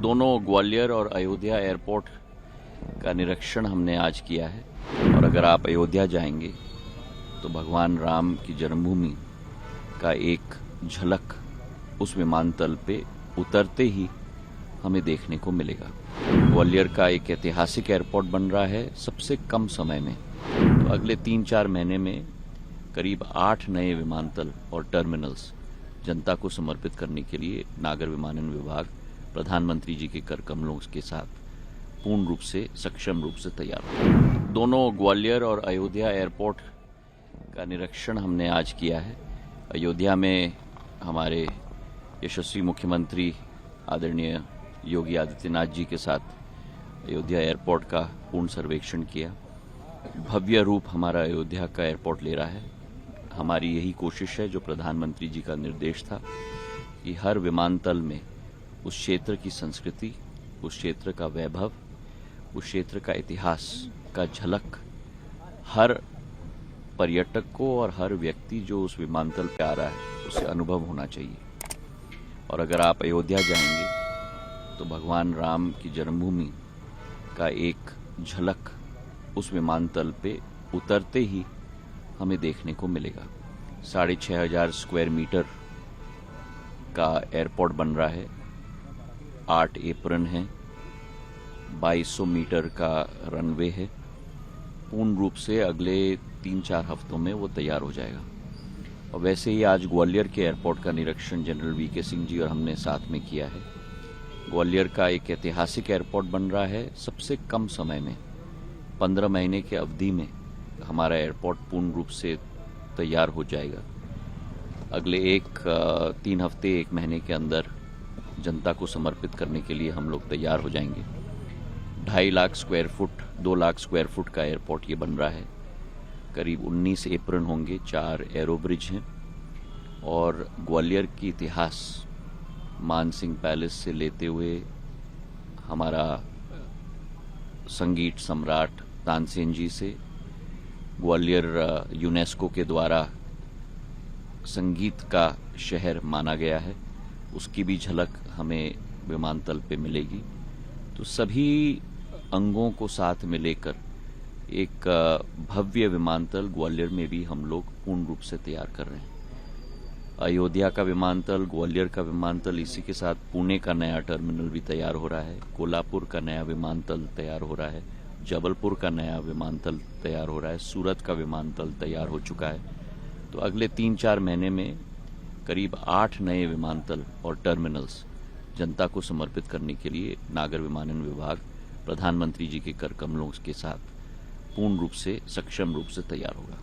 दोनों ग्वालियर और अयोध्या एयरपोर्ट का निरीक्षण हमने आज किया है। और अगर आप अयोध्या जाएंगे तो भगवान राम की जन्मभूमि का एक झलक उस विमानतल पे उतरते ही हमें देखने को मिलेगा। ग्वालियर का एक ऐतिहासिक एयरपोर्ट बन रहा है सबसे कम समय में। तो अगले 3-4 महीने में करीब 8 नए विमानतल और टर्मिनल्स जनता को समर्पित करने के लिए नागर विमानन विभाग प्रधानमंत्री जी के कर कमलों के साथ पूर्ण रूप से सक्षम रूप से तैयार हो। दोनों ग्वालियर और अयोध्या एयरपोर्ट का निरीक्षण हमने आज किया है। अयोध्या में हमारे यशस्वी मुख्यमंत्री आदरणीय योगी आदित्यनाथ जी के साथ अयोध्या एयरपोर्ट का पूर्ण सर्वेक्षण किया। भव्य रूप हमारा अयोध्या का एयरपोर्ट ले रहा है। हमारी यही कोशिश है, जो प्रधानमंत्री जी का निर्देश था कि हर विमानतल में उस क्षेत्र की संस्कृति, उस क्षेत्र का वैभव, उस क्षेत्र का इतिहास का झलक हर पर्यटक को और हर व्यक्ति जो उस विमानतल पे आ रहा है उसे अनुभव होना चाहिए। और अगर आप अयोध्या जाएंगे तो भगवान राम की जन्मभूमि का एक झलक उस विमानतल पे उतरते ही हमें देखने को मिलेगा। 6500 स्क्वायर मीटर का एयरपोर्ट बन रहा है, 8 एप्रन है, 2200 मीटर का रनवे है। पूर्ण रूप से अगले 3-4 हफ्तों में वो तैयार हो जाएगा। और वैसे ही आज ग्वालियर के एयरपोर्ट का निरीक्षण जनरल वीके सिंह जी और हमने साथ में किया है। ग्वालियर का एक ऐतिहासिक एयरपोर्ट बन रहा है सबसे कम समय में। 15 महीने की अवधि में हमारा एयरपोर्ट पूर्ण रूप से तैयार हो जाएगा। अगले 3 हफ्ते 1 महीने के अंदर जनता को समर्पित करने के लिए हम लोग तैयार हो जाएंगे। 2.5 lakh square foot 2 lakh square foot का एयरपोर्ट ये बन रहा है। करीब 19 एप्रन होंगे, 4 एरो ब्रिज हैं। और ग्वालियर की इतिहास मानसिंह पैलेस से लेते हुए हमारा संगीत सम्राट तानसेन जी से, ग्वालियर यूनेस्को के द्वारा संगीत का शहर माना गया है, उसकी भी झलक हमें विमानतल पे मिलेगी। तो सभी अंगों को साथ में लेकर एक भव्य विमानतल ग्वालियर में भी हम लोग पूर्ण रूप से तैयार कर रहे हैं। अयोध्या का विमानतल, ग्वालियर का विमानतल, इसी के साथ पुणे का नया टर्मिनल भी तैयार हो रहा है, कोल्हापुर का नया विमानतल तैयार हो रहा है, जबलपुर का नया विमानतल तैयार हो रहा है, सूरत का विमानतल तैयार हो चुका है। तो अगले 3-4 महीने में करीब 8 नए विमानतल और टर्मिनल्स जनता को समर्पित करने के लिए नागर विमानन विभाग प्रधानमंत्री जी के कर कमलों के साथ पूर्ण रूप से सक्षम रूप से तैयार होगा।